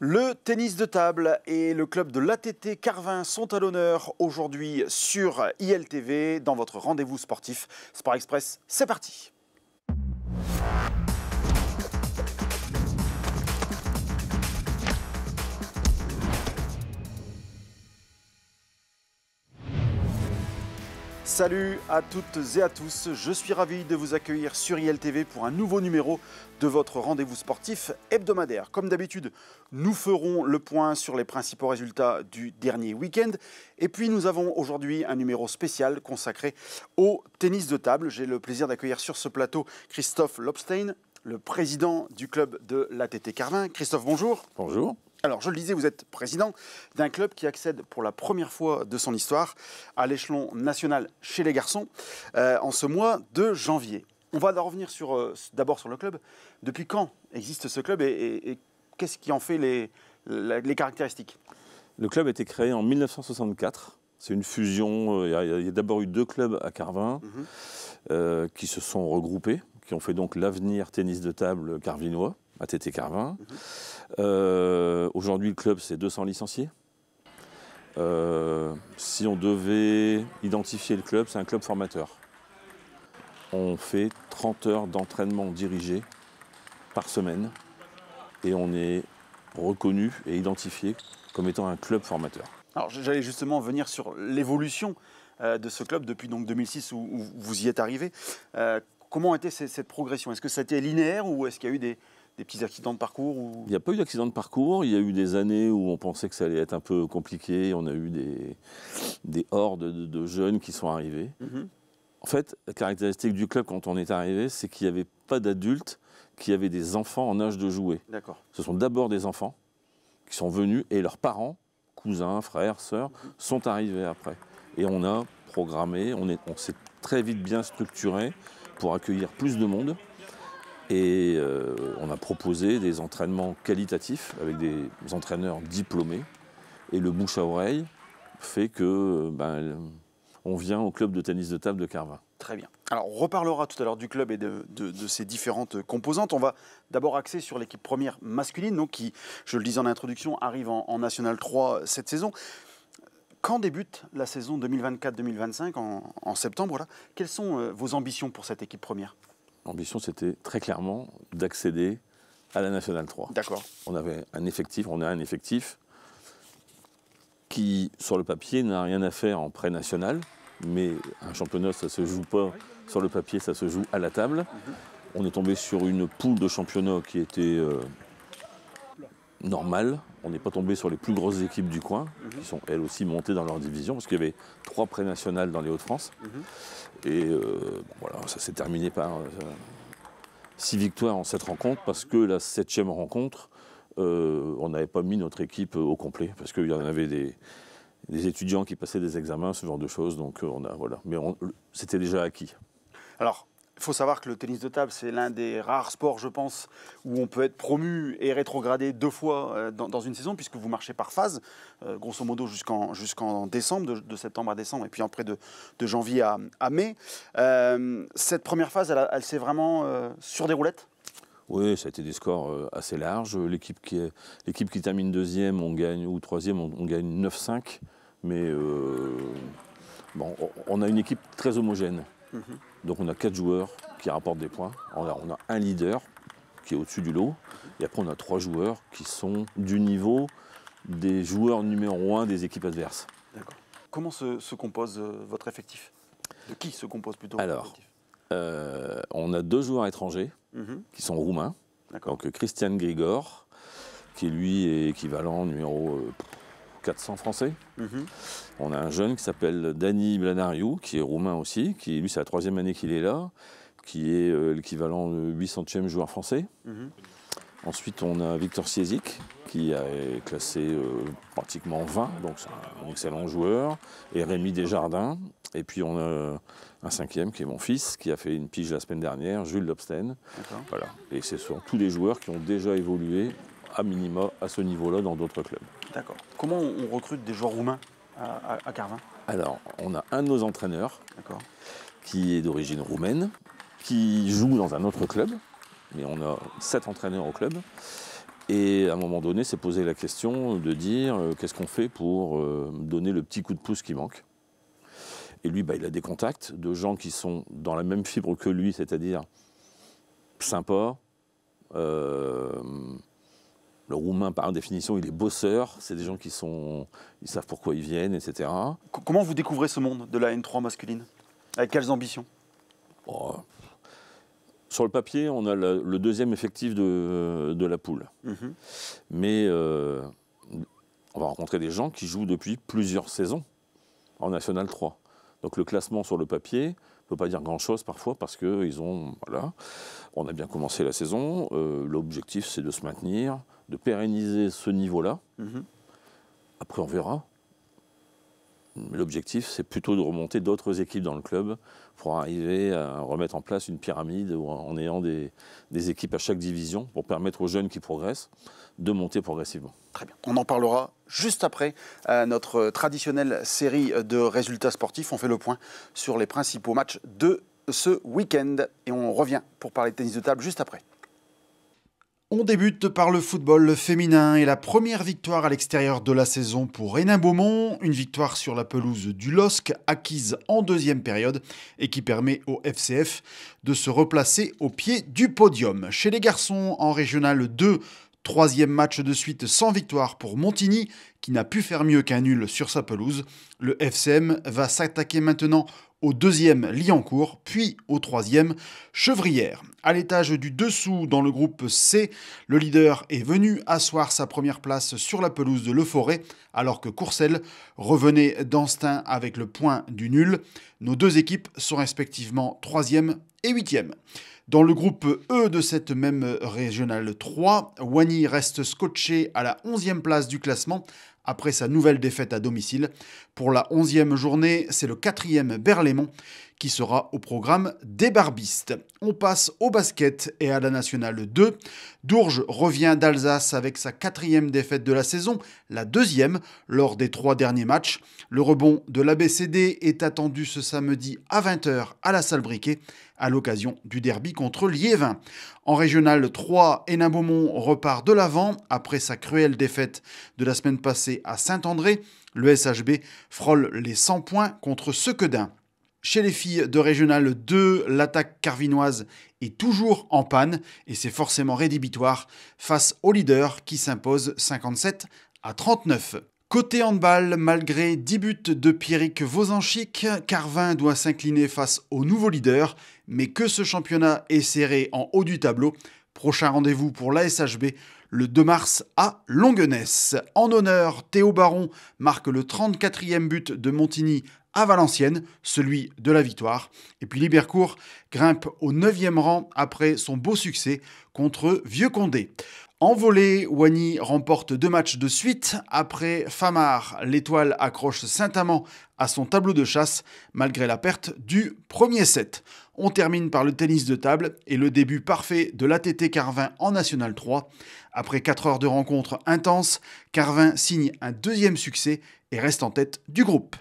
Le tennis de table et le club de l'ATT Carvin sont à l'honneur aujourd'hui sur ILTV dans votre rendez-vous sportif. Sport Express, c'est parti. Salut à toutes et à tous, je suis ravi de vous accueillir sur ILTV pour un nouveau numéro de votre rendez-vous sportif hebdomadaire. Comme d'habitude, nous ferons le point sur les principaux résultats du dernier week-end. Et puis nous avons aujourd'hui un numéro spécial consacré au tennis de table. J'ai le plaisir d'accueillir sur ce plateau Christophe Lobstein, le président du club de l'ATT Carvin. Christophe, bonjour. Bonjour. Alors, je le disais, vous êtes président d'un club qui accède pour la première fois de son histoire à l'échelon national chez les garçons en ce mois de janvier. On va revenir d'abord sur le club. Depuis quand existe ce club et qu'est-ce qui en fait les caractéristiques? Le club a été créé en 1964. C'est une fusion. Il y a d'abord eu deux clubs à Carvin qui se sont regroupés, qui ont fait donc l'avenir tennis de table carvinois, ATT Carvin. Aujourd'hui, le club, c'est 200 licenciés. Si on devait identifier le club, c'est un club formateur. On fait 30 heures d'entraînement dirigé par semaine et on est reconnu et identifié comme étant un club formateur. Alors, j'allais justement venir sur l'évolution de ce club depuis donc 2006 où vous y êtes arrivé. Comment était cette progression? Est-ce que ça a été linéaire ou est-ce qu'il y a eu des petits accidents de parcours ou... Il n'y a pas eu d'accident de parcours. Il y a eu des années où on pensait que ça allait être un peu compliqué. On a eu des hordes de jeunes qui sont arrivés. En fait, la caractéristique du club quand on est arrivé, c'est qu'il n'y avait pas d'adultes qui avaient des enfants en âge de jouer. D'accord. Ce sont d'abord des enfants qui sont venus et leurs parents, cousins, frères, sœurs, sont arrivés après. Et on a programmé, on s'est très vite bien structuré pour accueillir plus de monde. Et on a proposé des entraînements qualitatifs avec des entraîneurs diplômés. Et le bouche à oreille fait que on vient au club de tennis de table de Carvin. Très bien. Alors, on reparlera tout à l'heure du club et de ses différentes composantes. On va d'abord axer sur l'équipe première masculine, donc qui, je le disais en introduction, arrive en National 3 cette saison. Quand débute la saison 2024-2025, en septembre, là, quelles sont vos ambitions pour cette équipe première? L'ambition, c'était très clairement d'accéder à la National 3. D'accord. On a un effectif qui, sur le papier, n'a rien à faire en pré-national, mais un championnat, ça ne se joue pas sur le papier, ça se joue à la table. On est tombé sur une poule de championnat qui était normale. On n'est pas tombé sur les plus grosses équipes du coin, qui sont elles aussi montées dans leur division, parce qu'il y avait 3 pré-nationales dans les Hauts-de-France. Et voilà, ça s'est terminé par 6 victoires en 7 rencontres, parce que la 7e rencontre, on n'avait pas mis notre équipe au complet, parce qu'il y en avait des étudiants qui passaient des examens, ce genre de choses, donc voilà. Mais c'était déjà acquis. Alors, il faut savoir que le tennis de table, c'est l'un des rares sports, je pense, où on peut être promu et rétrogradé 2 fois dans une saison, puisque vous marchez par phase, grosso modo jusqu'en décembre, de septembre à décembre, et puis après de janvier à mai. Cette première phase, elle s'est vraiment sur des roulettes? Oui, ça a été des scores assez larges. L'équipe qui termine 2e, on gagne, ou 3e, on gagne 9-5. Mais on a une équipe très homogène. Donc on a 4 joueurs qui rapportent des points. On a un leader qui est au-dessus du lot. Et après on a 3 joueurs qui sont du niveau des joueurs numéro 1 des équipes adverses. D'accord. Comment se compose votre effectif? De qui se compose plutôt Alors, votre effectif? on a 2 joueurs étrangers qui sont roumains. Donc Christian Grigor, qui lui est équivalent numéro 400 français. On a un jeune qui s'appelle Dani Blanariu, qui est roumain aussi, qui lui c'est la 3e année qu'il est là, qui est l'équivalent de 800e joueur français. Ensuite on a Victor Siezik, qui est classé pratiquement 20, donc c'est un excellent joueur, et Rémi Desjardins. Et puis on a un 5e qui est mon fils, qui a fait une pige la semaine dernière, Jules Lobstein. Voilà. Et ce sont tous des joueurs qui ont déjà évolué à minima à ce niveau-là dans d'autres clubs. D'accord. Comment on recrute des joueurs roumains à Carvin? Alors, on a un de nos entraîneurs qui est d'origine roumaine, qui joue dans un autre club, mais on a 7 entraîneurs au club. Et à un moment donné, s'est posé la question de dire qu'est-ce qu'on fait pour donner le petit coup de pouce qui manque. Et lui, il a des contacts de gens qui sont dans la même fibre que lui, c'est-à-dire sympa. Le Roumain, par définition, il est bosseur. C'est des gens ils savent pourquoi ils viennent, etc. Comment vous découvrez ce monde de la N3 masculine? Avec quelles ambitions? Sur le papier, on a le deuxième effectif de la poule. Mais on va rencontrer des gens qui jouent depuis plusieurs saisons en National 3. Donc le classement sur le papier ne peut pas dire grand-chose parfois parce qu'ils ont... Voilà, on a bien commencé la saison. L'objectif, c'est de se maintenir, de pérenniser ce niveau-là. Après, on verra. L'objectif, c'est plutôt de remonter d'autres équipes dans le club pour arriver à remettre en place une pyramide en ayant des équipes à chaque division pour permettre aux jeunes qui progressent de monter progressivement. Très bien. On en parlera juste après notre traditionnelle série de résultats sportifs. On fait le point sur les principaux matchs de ce week-end et on revient pour parler de tennis de table juste après. On débute par le football féminin et la première victoire à l'extérieur de la saison pour Hénin-Beaumont. Une victoire sur la pelouse du LOSC acquise en deuxième période et qui permet au FCF de se replacer au pied du podium. Chez les garçons en Régional 2, troisième match de suite sans victoire pour Montigny qui n'a pu faire mieux qu'un nul sur sa pelouse. Le FCM va s'attaquer maintenant au deuxième Liancourt, puis au troisième Chevrières. À l'étage du dessous, dans le groupe C, le leader est venu asseoir sa première place sur la pelouse de Leforêt, alors que Courcelles revenait d'Anstin avec le point du nul. Nos deux équipes sont respectivement 3e et 8e. Dans le groupe E de cette même régionale 3, Wany reste scotché à la 11e place du classement après sa nouvelle défaite à domicile. Pour la 11e journée, c'est le 4e Berlaymont qui sera au programme des barbistes. On passe au basket et à la Nationale 2. Dourges revient d'Alsace avec sa 4e défaite de la saison, la 2e lors des 3 derniers matchs. Le rebond de l'ABCD est attendu ce samedi à 20h à la Salle Briquet à l'occasion du derby contre Liévin. En Régional 3, Hénin-Beaumont repart de l'avant après sa cruelle défaite de la semaine passée à Saint-André. Le SHB frôle les 100 points contre Sequedin. Chez les filles de Régional 2, l'attaque carvinoise est toujours en panne et c'est forcément rédhibitoire face au leader qui s'impose 57-39. Côté handball, malgré 10 buts de Pierrick Vozanchic, Carvin doit s'incliner face au nouveau leader, mais que ce championnat est serré en haut du tableau. Prochain rendez-vous pour la SHB le 2 mars à Longuenesse. En honneur, Théo Baron marque le 34e but de Montigny à Valenciennes, celui de la victoire. Et puis Libercourt grimpe au 9e rang après son beau succès contre Vieux-Condé. En volley, Wany remporte 2 matchs de suite. Après Famar, l'Étoile accroche Saint-Amand à son tableau de chasse malgré la perte du premier set. On termine par le tennis de table et le début parfait de l'ATT Carvin en National 3. Après 4 heures de rencontres intenses, Carvin signe un 2e succès et reste en tête du groupe.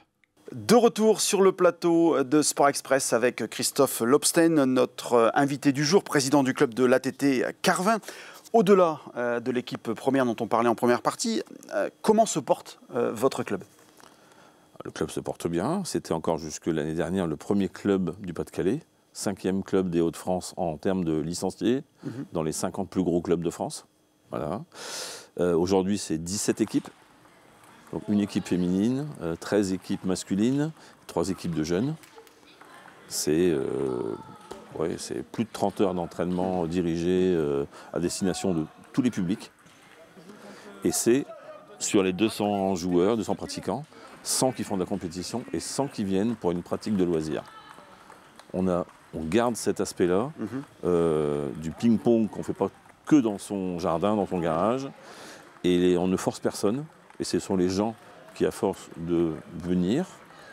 De retour sur le plateau de Sport Express avec Christophe Lobstein, notre invité du jour, président du club de l'ATT Carvin. Au-delà de l'équipe première dont on parlait en première partie, comment se porte votre club ? Le club se porte bien. C'était encore jusque l'année dernière le premier club du Pas-de-Calais, 5e club des Hauts-de-France en termes de licenciés, dans les 50 plus gros clubs de France. Voilà. Aujourd'hui, c'est 17 équipes. Donc une équipe féminine, 13 équipes masculines, 3 équipes de jeunes. C'est plus de 30 heures d'entraînement dirigées à destination de tous les publics. Et c'est sur les 200 joueurs, 200 pratiquants, 100 qui font de la compétition et 100 qui viennent pour une pratique de loisirs. On garde cet aspect-là, du ping-pong qu'on ne fait pas que dans son jardin, dans son garage. Et on ne force personne. Et ce sont les gens qui, à force de venir,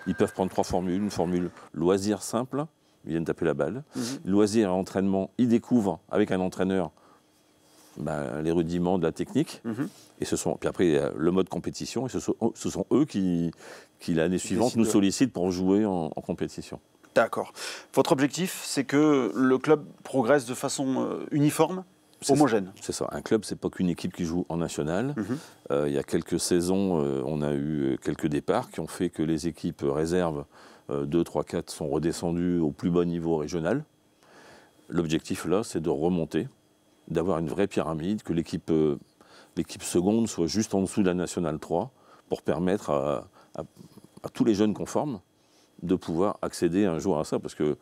ils peuvent prendre 3 formules. Une formule loisir simple, ils viennent taper la balle. Loisir et entraînement, ils découvrent avec un entraîneur les rudiments de la technique. Et puis après, il y a le mode compétition. Et ce sont eux qui l'année suivante, nous sollicitent pour jouer en compétition. D'accord. Votre objectif, c'est que le club progresse de façon uniforme ? homogène. C'est ça. Un club, c'est pas qu'une équipe qui joue en national. Il y a quelques saisons, on a eu quelques départs qui ont fait que les équipes réserves 2, 3, 4 sont redescendues au plus bas niveau régional. L'objectif là, c'est de remonter, d'avoir une vraie pyramide, que l'équipe seconde soit juste en dessous de la nationale 3 pour permettre à tous les jeunes qu'on forme de pouvoir accéder un jour à ça. Parce que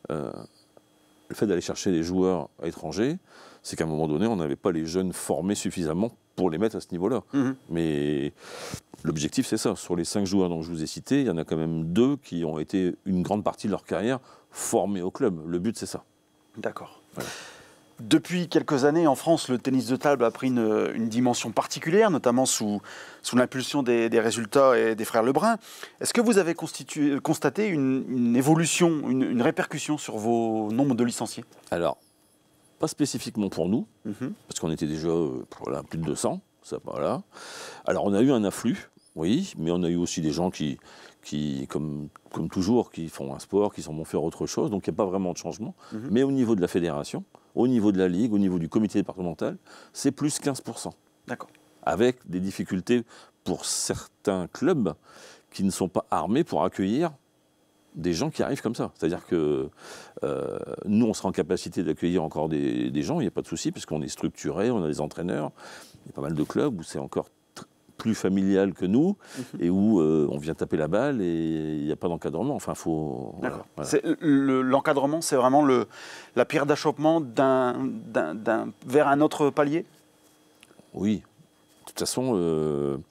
le fait d'aller chercher des joueurs étrangers, c'est qu'à un moment donné, on n'avait pas les jeunes formés suffisamment pour les mettre à ce niveau-là. Mais l'objectif, c'est ça. Sur les 5 joueurs dont je vous ai cités, il y en a quand même 2 qui ont été une grande partie de leur carrière formés au club. Le but, c'est ça. D'accord. Voilà. Depuis quelques années, en France, le tennis de table a pris une dimension particulière, notamment sous l'impulsion des résultats et des frères Lebrun. Est-ce que vous avez constaté une évolution, une répercussion sur vos nombres de licenciés? Alors, pas spécifiquement pour nous, parce qu'on était déjà plus de 200. Ça, voilà. Alors, on a eu un afflux, oui, mais on a eu aussi des gens qui comme toujours, qui font un sport, qui s'en vont faire autre chose. Donc, il n'y a pas vraiment de changement. Mais au niveau de la fédération, au niveau de la Ligue, au niveau du comité départemental, c'est plus 15%. D'accord. Avec des difficultés pour certains clubs qui ne sont pas armés pour accueillir des gens qui arrivent comme ça. C'est-à-dire que nous, on sera en capacité d'accueillir encore des gens, il n'y a pas de souci, puisqu'on est structuré, on a des entraîneurs. Il y a pas mal de clubs où c'est encore plus familial que nous, et où on vient taper la balle et il n'y a pas d'encadrement. Enfin, faut. D'accord. Voilà. L'encadrement, c'est vraiment la pierre d'achoppement vers un autre palier? Oui. De toute façon,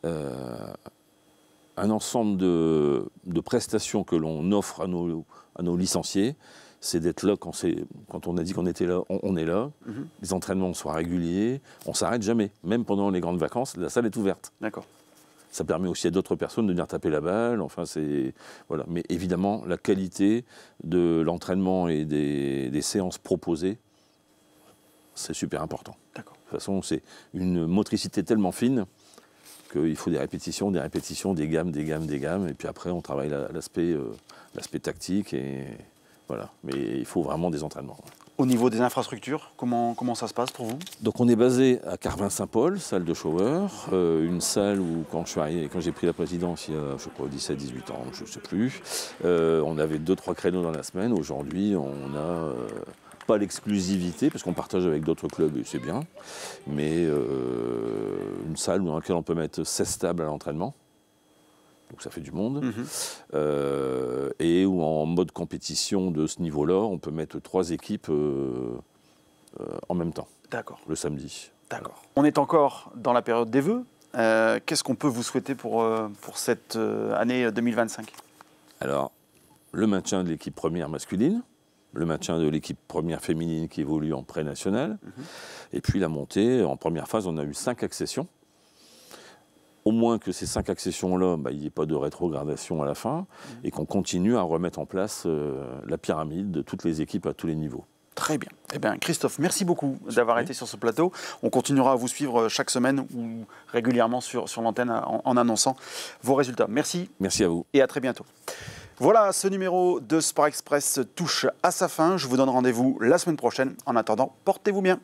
un ensemble de prestations que l'on offre à nos licenciés, c'est d'être là quand on a dit qu'on était là, on est là. Les entraînements soient réguliers, on ne s'arrête jamais. Même pendant les grandes vacances, la salle est ouverte. D'accord. Ça permet aussi à d'autres personnes de venir taper la balle. Enfin, voilà. Mais évidemment, la qualité de l'entraînement et des séances proposées, c'est super important. D'accord. De toute façon, c'est une motricité tellement fine qu'il faut des répétitions, des gammes. Et puis après, on travaille l'aspect tactique. Voilà. Mais il faut vraiment des entraînements. Au niveau des infrastructures, comment ça se passe pour vous? Donc on est basé à Carvin-Saint-Paul, salle de shower, une salle où quand j'ai pris la présidence il y a, je crois, 17-18 ans, je ne sais plus, on avait 2-3 créneaux dans la semaine. Aujourd'hui, on n'a pas l'exclusivité, parce qu'on partage avec d'autres clubs et c'est bien, mais une salle dans laquelle on peut mettre 16 tables à l'entraînement. Donc ça fait du monde, et où en mode compétition de ce niveau-là, on peut mettre 3 équipes en même temps. D'accord. Le samedi. D'accord. On est encore dans la période des vœux. Qu'est-ce qu'on peut vous souhaiter pour cette année 2025? Alors, le maintien de l'équipe première masculine, le maintien de l'équipe première féminine qui évolue en pré-national, et puis la montée. En première phase, on a eu 5 accessions. Au moins que ces 5 accessions-là, il n'y ait pas de rétrogradation à la fin, et qu'on continue à remettre en place la pyramide de toutes les équipes à tous les niveaux. Très bien. Eh bien, Christophe, merci beaucoup d'avoir été sur ce plateau. On continuera à vous suivre chaque semaine ou régulièrement sur l'antenne en annonçant vos résultats. Merci. Merci à vous. Et à très bientôt. Voilà, ce numéro de Sport Express touche à sa fin. Je vous donne rendez-vous la semaine prochaine. En attendant, portez-vous bien.